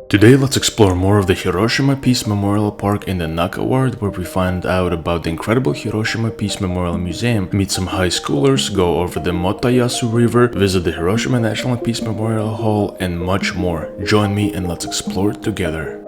Today let's explore more of the Hiroshima Peace Memorial Park in the Naka Ward, where we find out about the incredible Hiroshima Peace Memorial Museum, meet some high schoolers, go over the Motoyasu River, visit the Hiroshima National Peace Memorial Hall, and much more. Join me and let's explore it together.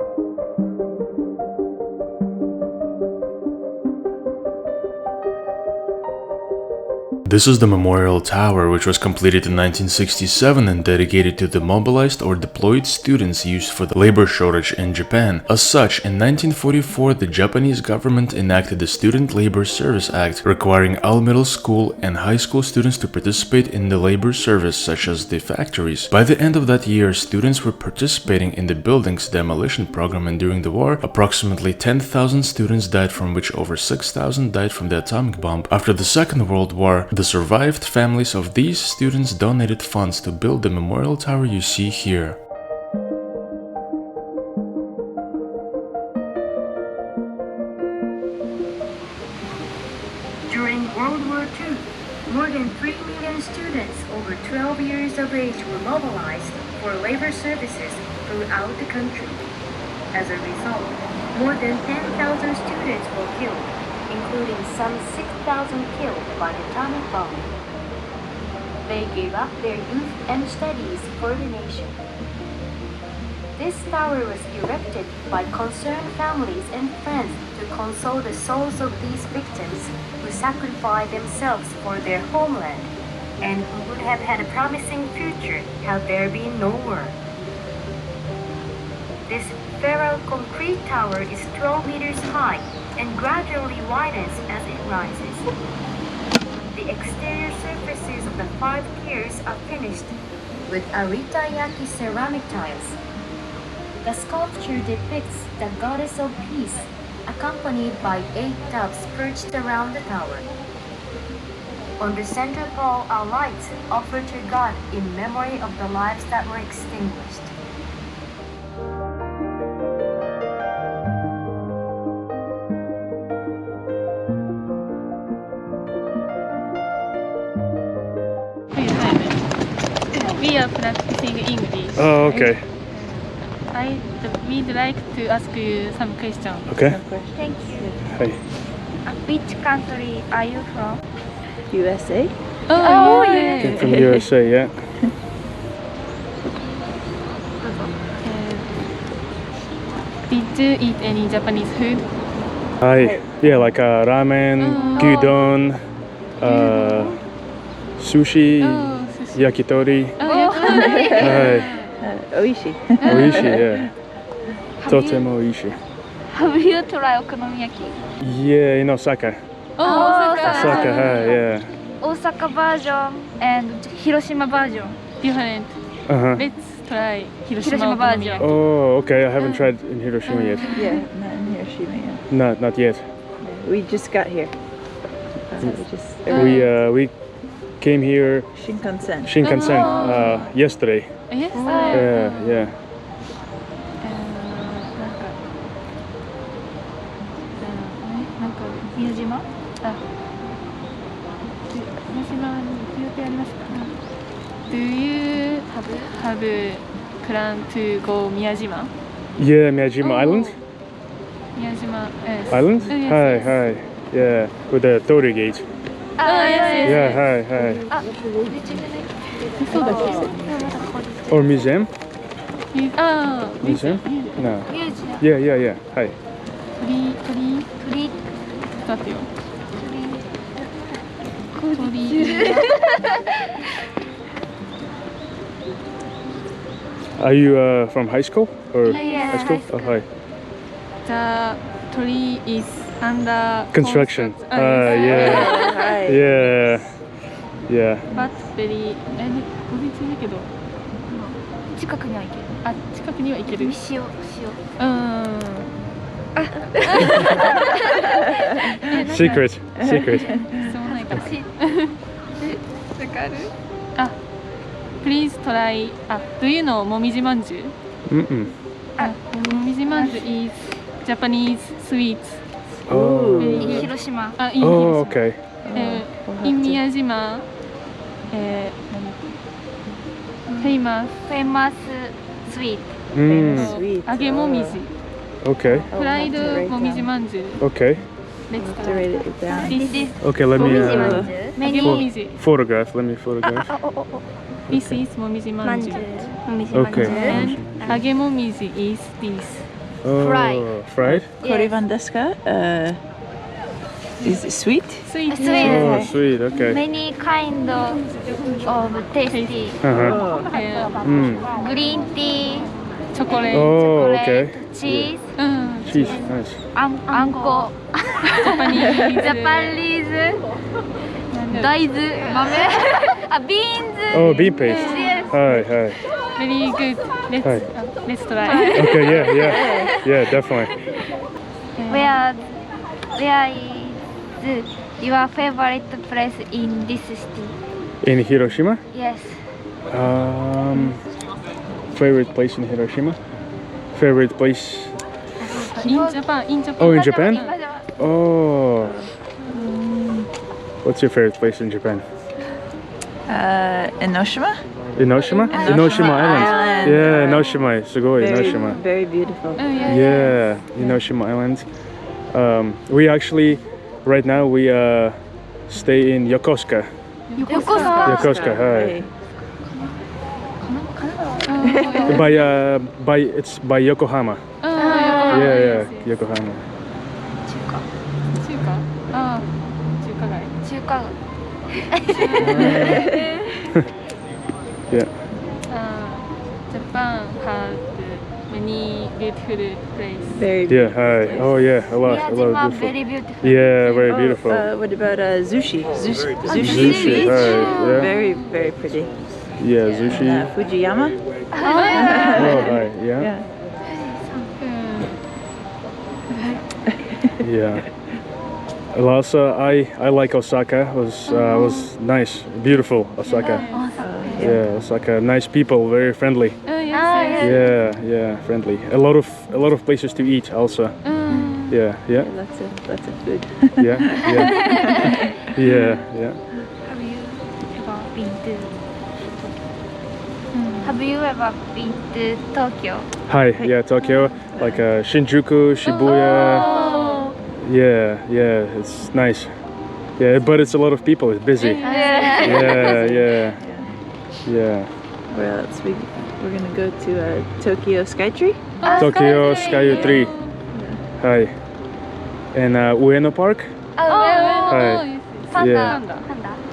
This is the Memorial Tower, which was completed in 1967 and dedicated to the mobilized or deployed students used for the labor shortage in Japan. As such, in 1944, the Japanese government enacted the Student Labor Service Act, requiring all middle school and high school students to participate in the labor service, such as the factories. By the end of that year, students were participating in the building's demolition program, and during the war, approximately 10,000 students died, from which over 6,000 died from the atomic bomb. After the Second World War, the survived families of these students donated funds to build the memorial tower you see here. During World War II, more than 3 million students over 12 years of age were mobilized for labor services throughout the country. As a result, more than 10,000 students were killed, including some 6,000 killed by the atomic bomb. They gave up their youth and studies for the nation. This tower was erected by concerned families and friends to console the souls of these victims who sacrificed themselves for their homeland and who would have had a promising future had there been no war. This feral concrete tower is 12 meters high and gradually widens as it rises. The exterior surfaces of the 5 piers are finished with aritayaki ceramic tiles. The sculpture depicts the goddess of peace, accompanied by 8 doves perched around the tower. On the center pole are lights offered to God in memory of the lives that were extinguished. We are practicing English. Oh, okay. We'd like to ask you some questions. Okay. Thank you. Hey. Which country are you from? USA? Oh, yeah. Came from USA, yeah. Did you eat any Japanese food? Yeah, like ramen, gyudon, sushi, Sushi. yakitori. Oh, Oishi. Oishi, yeah. Totemo oishi. Have you tried okonomiyaki? Yeah, in Osaka. Osaka, yeah. Osaka version and Hiroshima version. different. Let's try Hiroshima version. Oh, okay. I haven't tried in Hiroshima yet. Yeah, not in Hiroshima yet. Not yet. We just got here. We came here Shinkansen. yesterday. Yes. Yeah. なんか宮島？あ、宮島に行く予定ありますか？Do you have plan to go Miyajima? Yeah, Miyajima Island. Miyajima, yes. Island? Yes, Hi. Yeah, with the Torii Gate. Yes. Yeah, hi. Or museum? Museum? No. Yeah. Hi. 鳥だってよ。Are you from high school or Yeah, high school? high school. Oh, hi. The tree is under Construction. Hi. Yeah. But very ごびつだけど。近くには行ける。あ、近くには行ける。塩。Secret. そうないから。わかる？あ、Please try. Do you know もみじまんじゅう？もみじまんじゅう is Japanese sweets. Oh. Very good. 広島。in Oh, Hiroshima. okay. In Miyajima, famous famous sweet Famous sweet. 揚げもみじ、 Okay. フライドもみじまんじゅう。 Okay. Let's To try. write it down. This is Okay. Let me 揚げもみじ。 photograph. Let me photograph. This is もみじまんじゅう。 Okay. And 揚げもみじ is this. Oh, Fried. Fried. Koriban desu ka? Is it sweet? Sweet. Oh, sweet. Okay. many kind of tasty Uh-huh. green tea, チョコレート。 Oh, chocolate, okay. cheese, うん。 Cheese. Nice. anko, ジャパニーズ。 Japanese, 大豆、豆、beans. Oh, bean paste. Yes. Hi, hi. Very good. Let's, Hi. let's try. Okay, yeah, definitely. Where is your favorite place in this city? In Hiroshima? Yes. Favorite place in Hiroshima? Favorite place? In Japan. In Japan. Oh, in Japan? Oh. What's your favorite place in Japan? Enoshima? Enoshima? Enoshima Island. Island. Yeah, Enoshima. Sugoi, Very, Enoshima. very beautiful. Oh, yeah. Yeah, Hiroshima Island. We actually, right now, we stay in Yokosuka. Yokosuka, hi. It's by Yokohama. Yeah, Yokohama. 中華。ああ、中華街。中華 Yeah. Japan has many beautiful places. Very Yeah, beautiful. hi. Oh yeah, a lot of Miyajima, beautiful. very beautiful. Yeah, very beautiful. What about Zushi? Zushi Sushi, Beach? hi, yeah. Very, very pretty. Yeah, sushi. Fujiyama? Oh, hi, yeah. Yeah. Yeah. And also, I like Osaka. Was nice, beautiful Osaka. Yeah, Osaka, nice people, very friendly. Oh, yes. Yeah, friendly. A lot of places to eat also. Yeah. Lots of food. Yeah. Have you ever been to Tokyo? Hi, yeah, Tokyo, like Shinjuku, Shibuya. Oh. Yeah, it's nice. Yeah, but it's a lot of people. It's busy. Yeah. Where else? We're gonna go to Tokyo Skytree. Tokyo Sky 3. Hi. And Ueno Park. Hi. Yeah.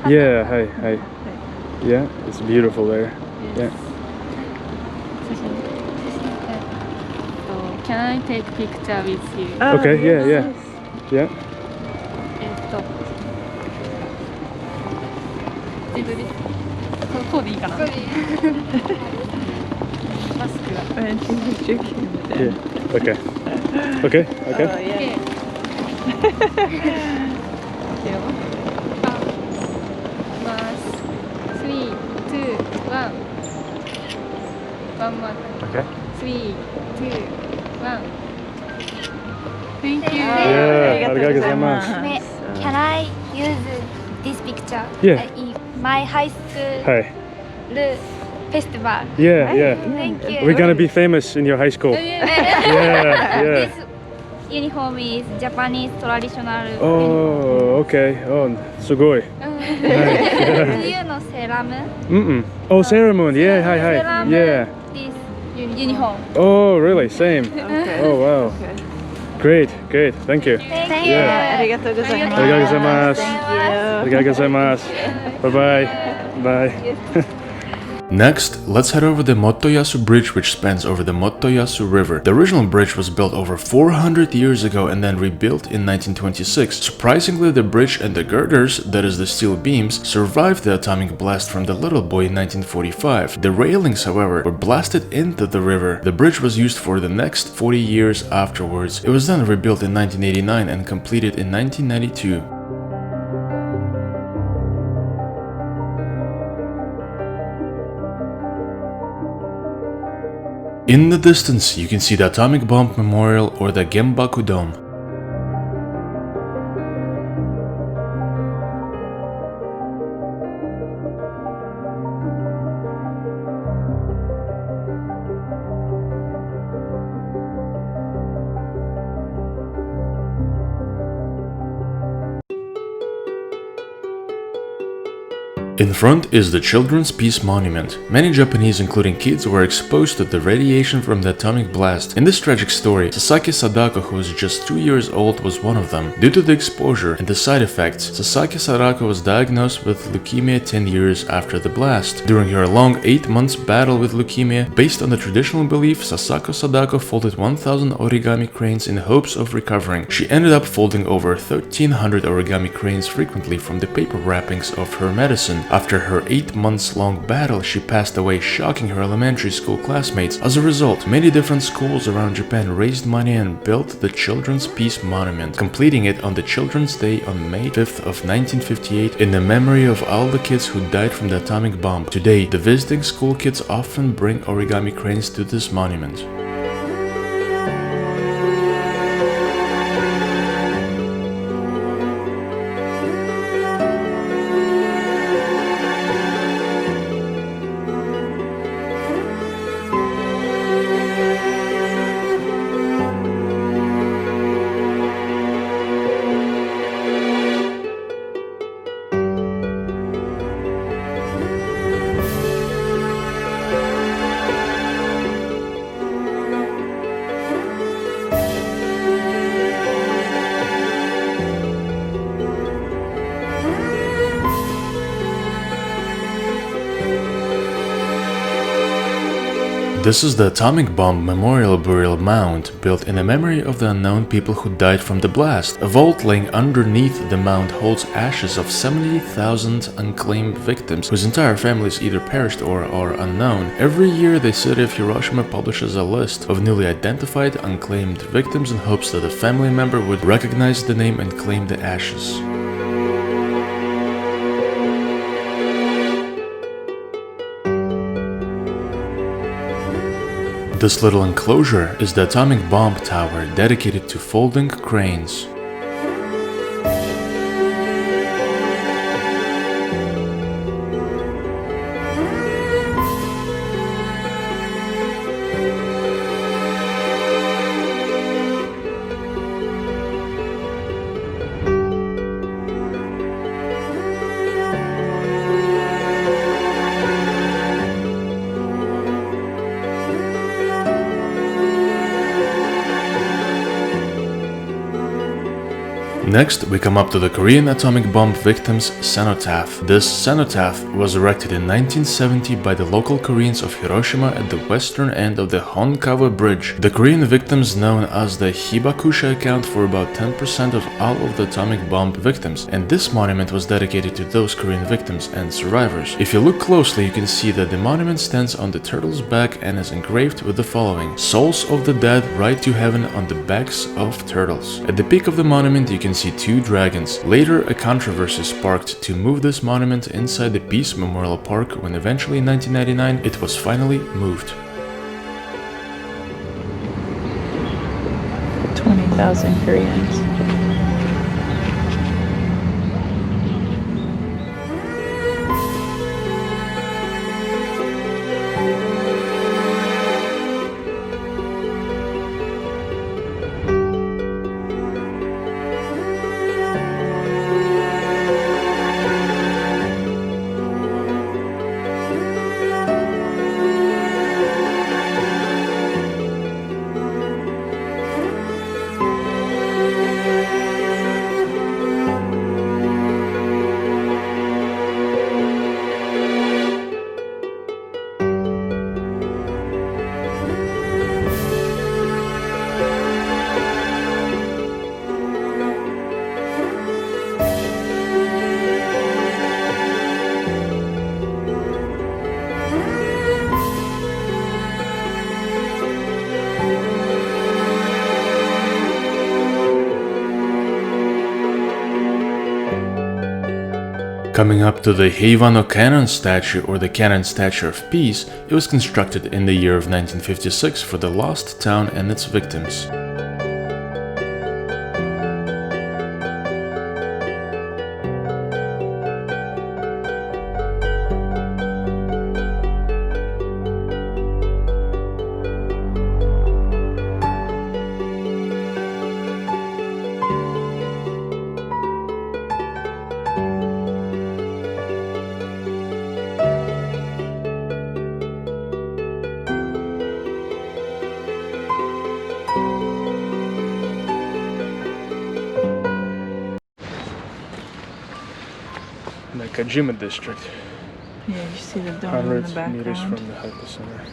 Yeah, hi. Yeah, it's beautiful there. Yeah. Can I take picture with you? Okay, yeah. こうでいいかな。マスクが。 And she's drinking with them. Yeah. Okay. Oh, yeah. 3、2、1。One more. Okay. 3、2、1。Thank you. Yeah, arigatou gozaimasu. Can I use this picture Yeah. in my high school Hi. festival? Yeah. Thank you. We're gonna be famous in your high school. Yeah. This uniform is Japanese traditional. Oh, okay. Oh, sugoi. Do you know Sailor Oh, Sailor Moon. Yeah, hi. Yeah. This uniform. Oh, really? Same. Okay. Oh, wow. Okay. Great. Thank you. Thank Yeah. Yeah. Arigatou gozaimasu. Arigatou gozaimasu. Thank you. Arigatou gozaimasu. Bye. Next, let's head over the Motoyasu Bridge, which spans over the Motoyasu River. The original bridge was built over 400 years ago and then rebuilt in 1926. Surprisingly, the bridge and the girders, that is the steel beams, survived the atomic blast from the Little Boy in 1945. The railings, however, were blasted into the river. The bridge was used for the next 40 years afterwards. It was then rebuilt in 1989 and completed in 1992. In the distance, you can see the Atomic Bomb Memorial or the Genbaku Dome. In front is the Children's Peace Monument. Many Japanese, including kids, were exposed to the radiation from the atomic blast. In this tragic story, Sasaki Sadako, who was just 2 years old, was one of them. Due to the exposure and the side effects, Sasaki Sadako was diagnosed with leukemia 10 years after the blast. During her long 8 months battle with leukemia, based on the traditional belief, Sasaki Sadako folded 1,000 origami cranes in hopes of recovering. She ended up folding over 1,300 origami cranes frequently from the paper wrappings of her medicine. After her 8 months long battle, she passed away, shocking her elementary school classmates. As a result, many different schools around Japan raised money and built the Children's Peace Monument, completing it on the Children's Day on May 5th of 1958 in the memory of all the kids who died from the atomic bomb. Today, the visiting school kids often bring origami cranes to this monument. This is the Atomic Bomb Memorial Burial Mound, built in the memory of the unknown people who died from the blast. A vault laying underneath the mound holds ashes of 70,000 unclaimed victims whose entire families either perished or are unknown. Every year, the city of Hiroshima publishes a list of newly identified unclaimed victims in hopes that a family member would recognize the name and claim the ashes. This little enclosure is the atomic bomb tower dedicated to folding cranes. Next, we come up to the Korean atomic bomb victims' cenotaph. This cenotaph was erected in 1970 by the local Koreans of Hiroshima at the western end of the Honkawa Bridge. The Korean victims known as the hibakusha account for about 10% of all of the atomic bomb victims, and this monument was dedicated to those Korean victims and survivors. If you look closely, you can see that the monument stands on the turtle's back and is engraved with the following: "Souls of the dead ride to heaven on the backs of turtles." At the peak of the monument, you can see 2 dragons. Later, a controversy sparked to move this monument inside the Peace Memorial Park when eventually in 1999 it was finally moved. 20,000 Koreans. Coming up to the Heiwano Kannon statue, or the Cannon Statue of Peace, it was constructed in the year of 1956 for the lost town and its victims. Nakajima district. Yeah, you see the dome in the 100 meters background. from the hypocenter.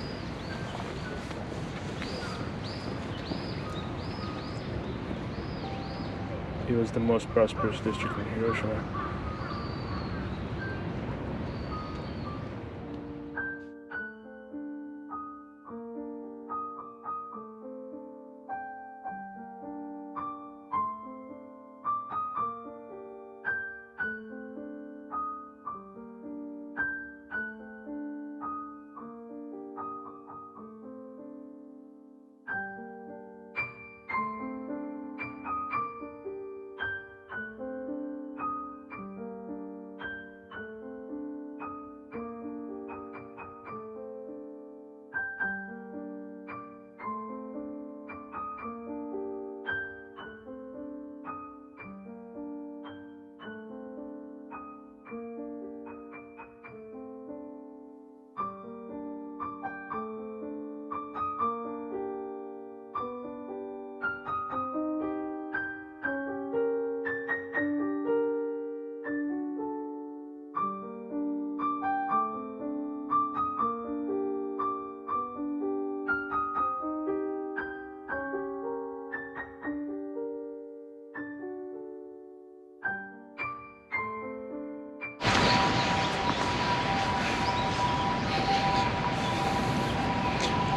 It was the most prosperous district in Hiroshima.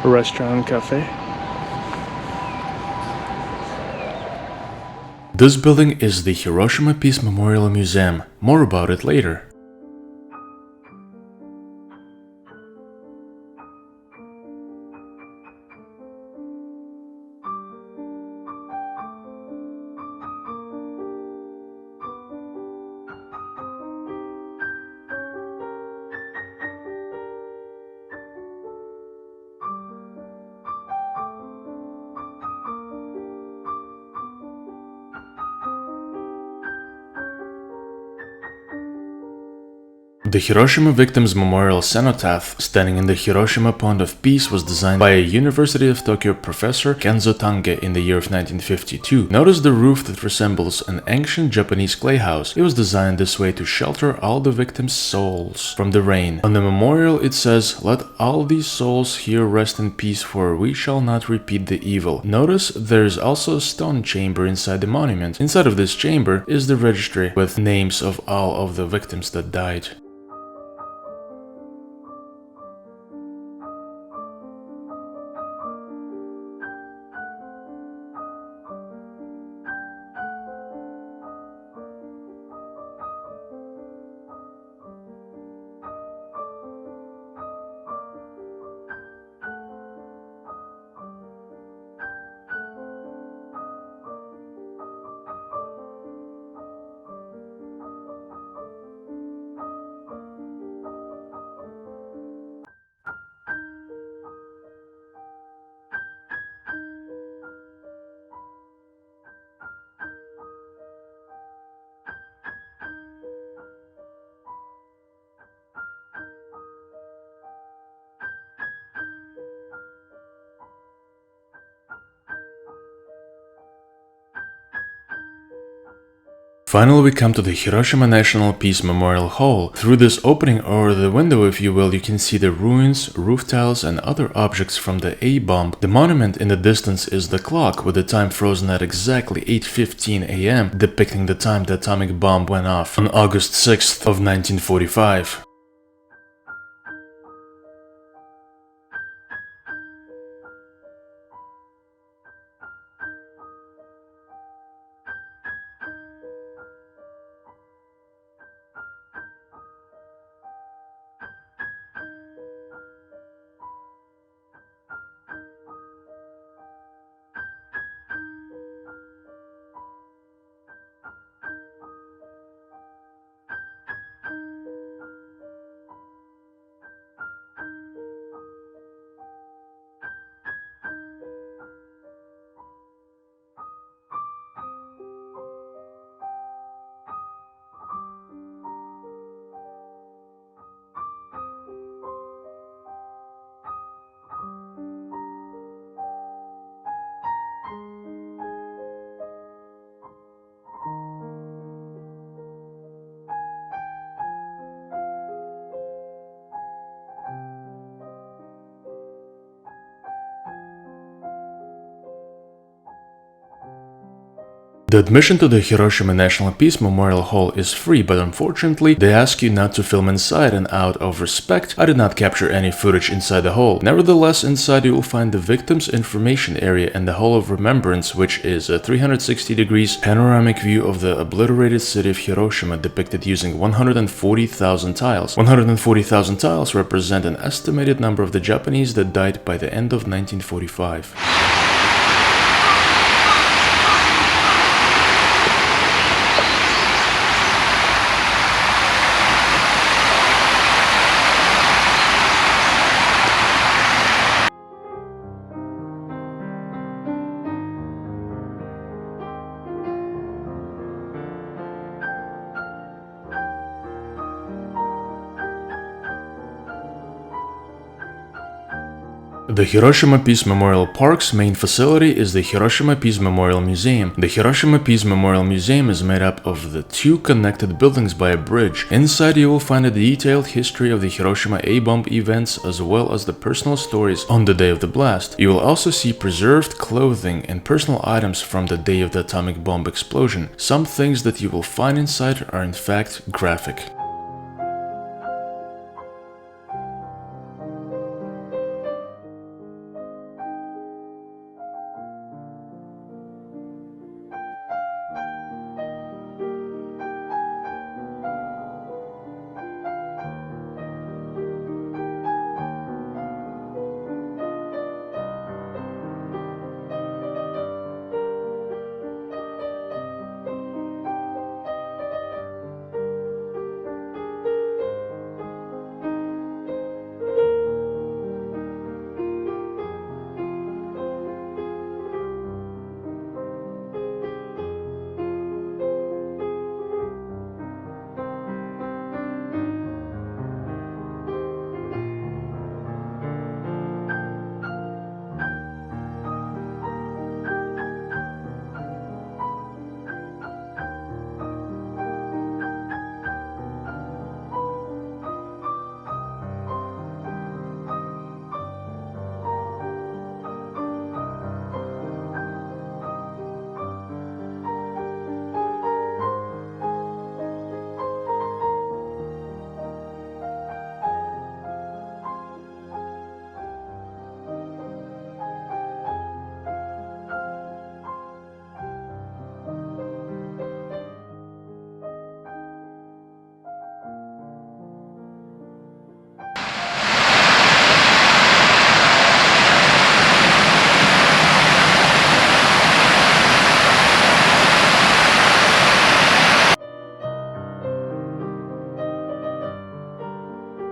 A restaurant, cafe. This building is the Hiroshima Peace Memorial Museum. More about it later. The Hiroshima Victims Memorial Cenotaph, standing in the Hiroshima Pond of Peace, was designed by a University of Tokyo professor Kenzo Tange in the year of 1952. Notice the roof that resembles an ancient Japanese clay house. It was designed this way to shelter all the victims' souls from the rain. On the memorial it says, "Let all these souls here rest in peace, for we shall not repeat the evil." Notice there is also a stone chamber inside the monument. Inside of this chamber is the registry with names of all of the victims that died. Finally, we come to the Hiroshima National Peace Memorial Hall. Through this opening, or the window if you will, you can see the ruins, roof tiles and other objects from the A-Bomb. The monument in the distance is the clock, with the time frozen at exactly 8:15 AM, depicting the time the atomic bomb went off on August 6th of 1945. The admission to the Hiroshima National Peace Memorial Hall is free, but unfortunately, they ask you not to film inside, and out of respect, I did not capture any footage inside the hall. Nevertheless, inside you will find the Victims Information Area and the Hall of Remembrance, which is a 360 degrees panoramic view of the obliterated city of Hiroshima depicted using 140,000 tiles. 140,000 tiles represent an estimated number of the Japanese that died by the end of 1945. The Hiroshima Peace Memorial Park's main facility is the Hiroshima Peace Memorial Museum. The Hiroshima Peace Memorial Museum is made up of the two connected buildings by a bridge. Inside you will find a detailed history of the Hiroshima A-bomb events as well as the personal stories on the day of the blast. You will also see preserved clothing and personal items from the day of the atomic bomb explosion. Some things that you will find inside are in fact graphic.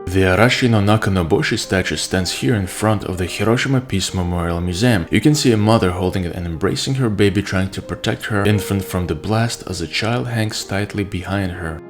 The Arashi no Nakanoboshi statue stands here in front of the Hiroshima Peace Memorial Museum. You can see a mother holding and embracing her baby, trying to protect her infant from the blast as a child hangs tightly behind her.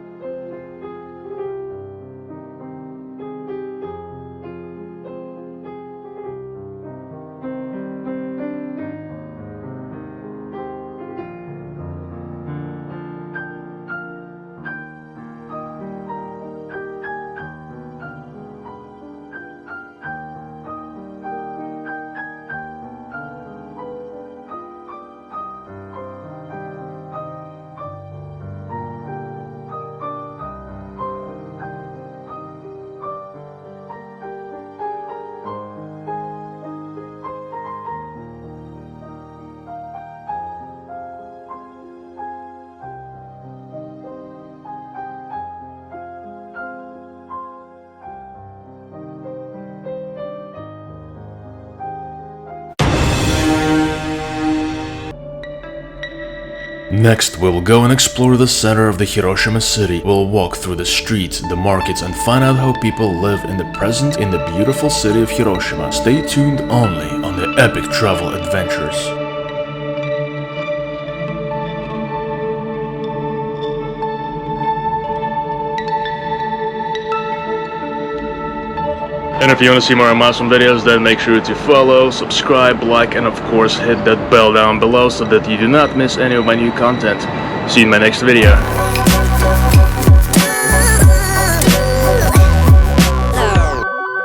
Next, we'll go and explore the center of the Hiroshima city. We'll walk through the streets, the markets, and find out how people live in the present in the beautiful city of Hiroshima. Stay tuned only on the epic travel adventures. And if you want to see more awesome videos, then make sure to follow, subscribe, like, and of course hit that bell down below so that you do not miss any of my new content. See you in my next video.